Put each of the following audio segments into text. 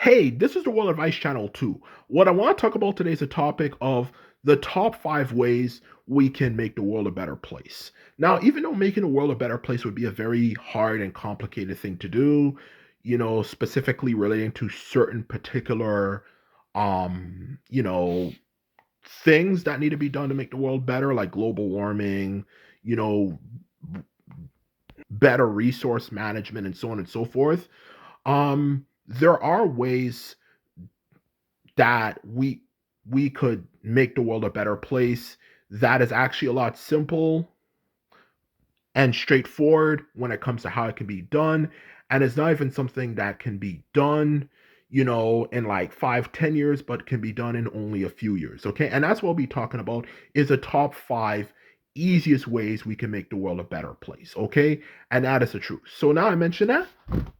Hey, this is the World Advice Channel too. What I want to talk about today is a topic of the top 5 ways we can make the world a better place. Now, even though making the world a better place would be a very hard and complicated thing to do, specifically relating to certain particular, um, you know, things that need to be done to make the world better, like global warming, you know, better resource management, and so on and so forth. There are ways that we could make the world a better place that is actually a lot simple and straightforward when it comes to how it can be done, and it's not even something that can be done in like 5-10 years, but can be done in only a few years. Okay, and that's what we'll be talking about is the top 5 easiest ways we can make the world a better place. Okay, and that is the truth. So now I mentioned that,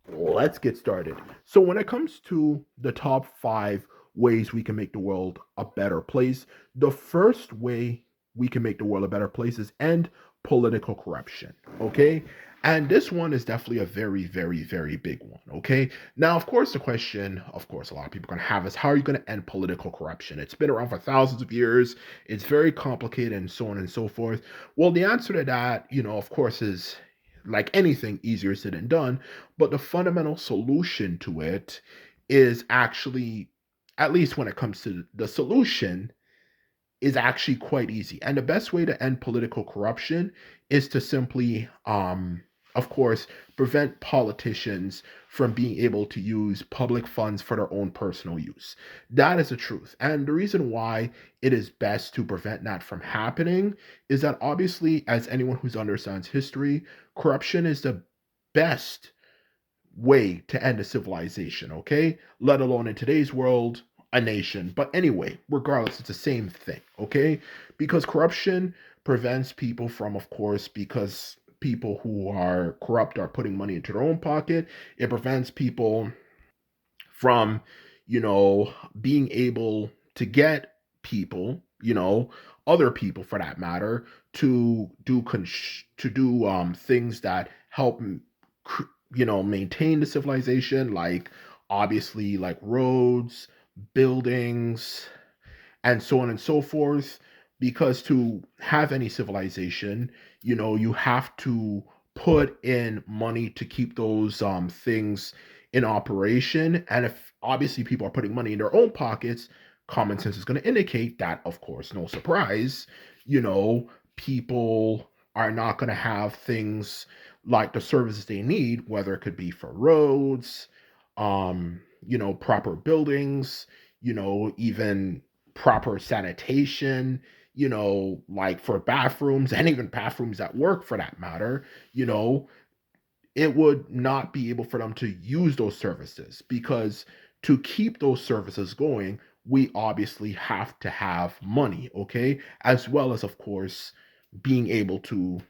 let's get started. So, when it comes to the top 5 ways we can make the world a better place, the first way we can make the world a better place is end political corruption. Okay. And this one is definitely a very, very, very big one. Okay. Now, of course, the question, of course, a lot of people are going to have is how are you going to end political corruption? It's been around for thousands of years. It's very complicated and so on and so forth. Well, the answer to that, of course, is like anything easier said than done. But the fundamental solution to it is actually, at least when it comes to the solution, is actually quite easy. And the best way to end political corruption is to simply, of course, prevent politicians from being able to use public funds for their own personal use. That is the truth. And the reason why it is best to prevent that from happening is that obviously, as anyone who's understands history, corruption is the best way to end a civilization, okay? Let alone in today's world, a nation. But anyway, regardless, it's the same thing, okay? Because corruption prevents people from, of course, because people who are corrupt are putting money into their own pocket. It prevents people from, being able to get people, other people for that matter, to do things that help maintain the civilization, like obviously like roads, buildings, and so on and so forth. Because to have any civilization, you have to put in money to keep those things in operation. And if obviously people are putting money in their own pockets, common sense is going to indicate that, of course, no surprise, people are not going to have things like the services they need, whether it could be for roads, proper buildings, even proper sanitation, like for bathrooms and even bathrooms at work for that matter, it would not be able for them to use those services because to keep those services going, we obviously have to have money, okay? As well as, of course, being able to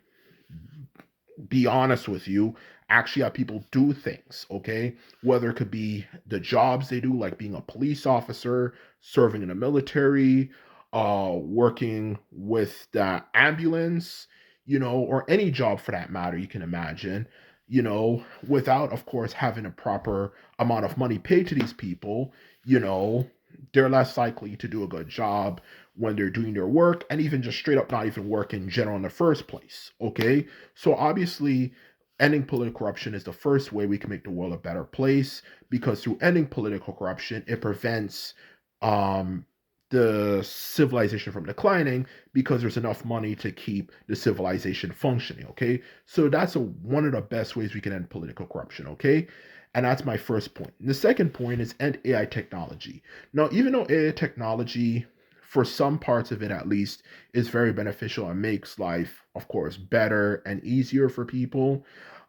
be honest with you, actually have people do things, okay? Whether it could be the jobs they do, like being a police officer, serving in the military, working with the ambulance, or any job for that matter you can imagine, without, of course, having a proper amount of money paid to these people, you know, they're less likely to do a good job when they're doing their work and even just straight up not even work in general in the first place. Okay. So obviously, ending political corruption is the first way we can make the world a better place because through ending political corruption, it prevents um, the civilization from declining because there's enough money to keep the civilization functioning. Okay. So that's one of the best ways we can end political corruption. Okay. And that's my first point. And the second point is end AI technology. Now, even though AI technology, for some parts of it at least, is very beneficial and makes life, of course, better and easier for people,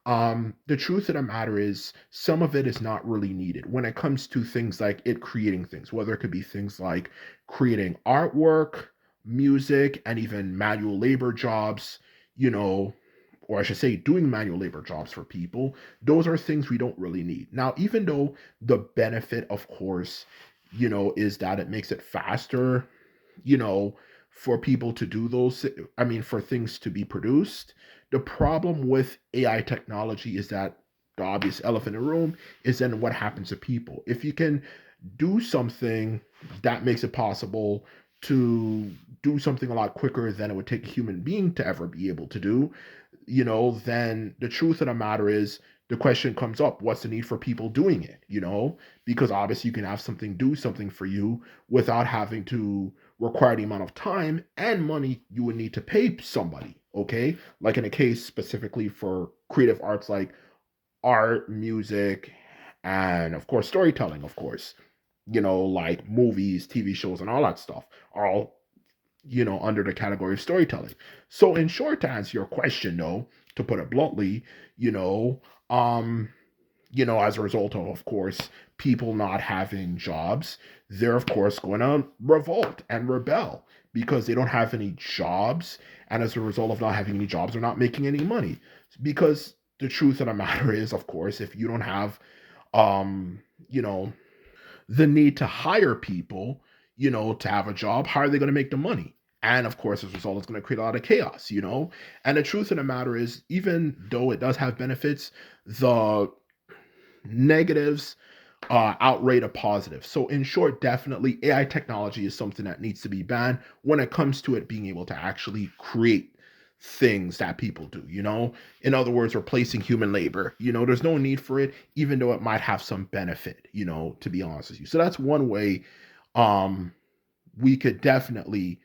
the truth of the matter is some of it is not really needed when it comes to things like it creating things, whether it could be things like creating artwork, music, and even manual labor jobs, you know, or I should say, doing manual labor jobs for people. Those are things we don't really need. Now, even though the benefit, of course, is that it makes it faster, you know, for people to do those, I mean, for things to be produced. The problem with AI technology is that the obvious elephant in the room is then what happens to people. If you can do something that makes it possible to do something a lot quicker than it would take a human being to ever be able to do, then the truth of the matter is the question comes up, what's the need for people doing it? Because obviously you can have something do something for you without having to require the amount of time and money you would need to pay somebody, okay? Like in a case specifically for creative arts like art, music, and of course storytelling, of course, like movies, TV shows, and all that stuff are all under the category of storytelling. So, in short, to answer your question, though, to put it bluntly, you know, um, as a result of course, people not having jobs, they're of course going to revolt and rebel because they don't have any jobs, and as a result of not having any jobs, they're not making any money. Because the truth of the matter is, of course, if you don't have, um, you know, the need to hire people, to have a job, how are they going to make the money? And of course, as a result, it's going to create a lot of chaos. And the truth of the matter is, even though it does have benefits, the negatives outweigh the positives. So, in short, definitely AI technology is something that needs to be banned when it comes to it being able to actually create things that people do. In other words, replacing human labor. There's no need for it, even though it might have some benefit, to be honest with you. So that's one way um we could definitely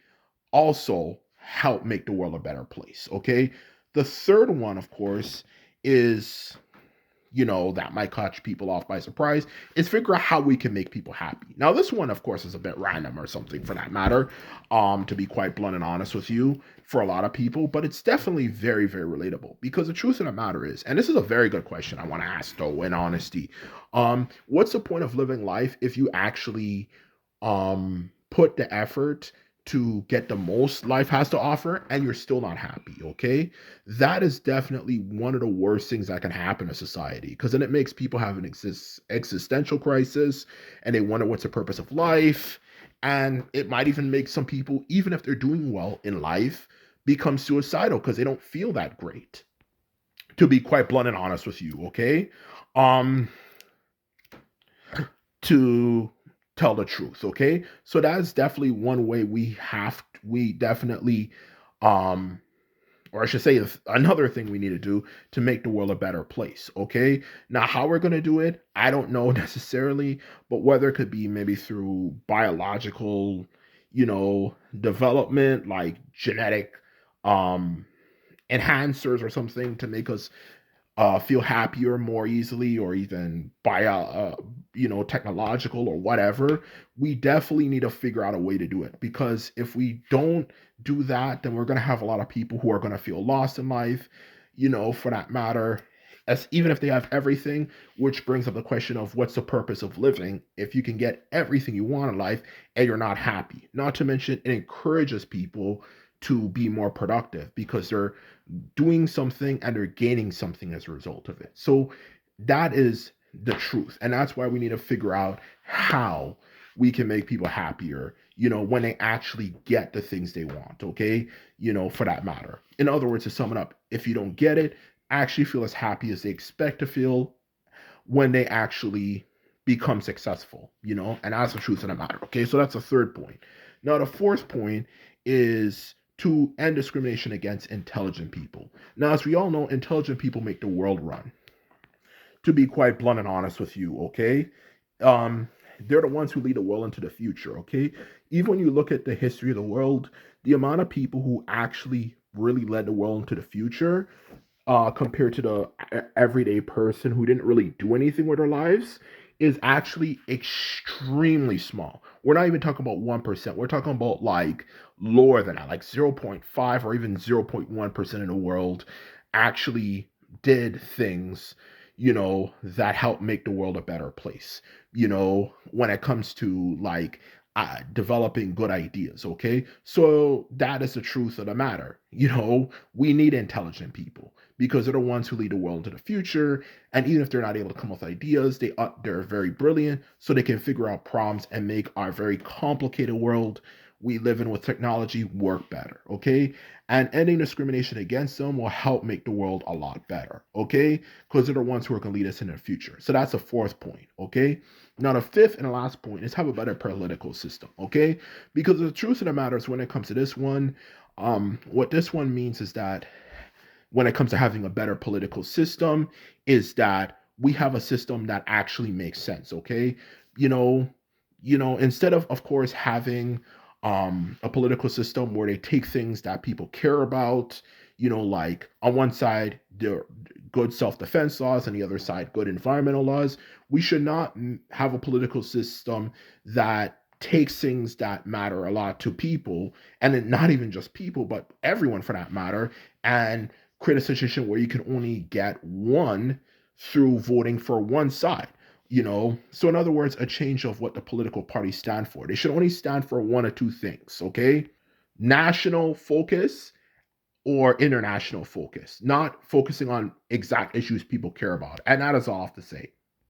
also help make the world a better place. Okay. The third one, of course, is that might catch people off by surprise, is figure out how we can make people happy. Now, this one, of course, is a bit random or something for that matter, to be quite blunt and honest with you, for a lot of people, but it's definitely very, very relatable because the truth of the matter is, and this is a very good question I want to ask though, in honesty, what's the point of living life if you actually put the effort to get the most life has to offer and you're still not happy? Okay, that is definitely one of the worst things that can happen to society, because then it makes people have an existential crisis and they wonder what's the purpose of life. And it might even make some people, even if they're doing well in life, become suicidal because they don't feel that great, to be quite blunt and honest with you. Okay, um to tell the truth. Okay, so that's definitely one way we definitely, um or I should say, another thing we need to do to make the world a better place. Okay, now how we're going to do it, I don't know necessarily, but whether it could be maybe through biological, development, like genetic um enhancers or something to make us feel happier more easily, or even technological or whatever. We definitely need to figure out a way to do it, because if we don't do that, then we're going to have a lot of people who are going to feel lost in life, for that matter, as even if they have everything, which brings up the question of what's the purpose of living if you can get everything you want in life and you're not happy. Not to mention, it encourages people to be more productive because they're doing something and they're gaining something as a result of it. So that is the truth. And that's why we need to figure out how we can make people happier, when they actually get the things they want, okay? For that matter. In other words, to sum it up, if you don't get it, actually feel as happy as they expect to feel when they actually become successful, and that's the truth of the matter, okay? So that's the third point. Now, the fourth point is to end discrimination against intelligent people. Now, as we all know, intelligent people make the world run. To be quite blunt and honest with you, okay? Um, they're the ones who lead the world into the future, okay? Even when you look at the history of the world, the amount of people who actually really led the world into the future, compared to the everyday person who didn't really do anything with their lives, is actually extremely small. We're not even talking about 1%. We're talking about like lower than that, like 0.5 or even 0.1% of the world actually did things, that help make the world a better place, when it comes to like developing good ideas. Okay, so that is the truth of the matter. We need intelligent people because they're the ones who lead the world into the future. And even if they're not able to come up with ideas, they're very brilliant, so they can figure out problems and make our very complicated world we live in with technology work better, okay? And ending discrimination against them will help make the world a lot better, okay? Because they're the ones who are going to lead us in the future. So that's a fourth point, okay? Now, the fifth and the last point is have a better political system, okay? Because the truth of the matter is when it comes to this one, what this one means is that when it comes to having a better political system is that we have a system that actually makes sense, okay? you know instead of course having a political system where they take things that people care about, like on one side the good self-defense laws and the other side good environmental laws. We should not have a political system that takes things that matter a lot to people, and then not even just people but everyone for that matter, and create a situation where you can only get one through voting for one side. So in other words, a change of what the political parties stand for. They should only stand for one or two things, okay? National focus or international focus, not focusing on exact issues people care about. And that is all I have to say.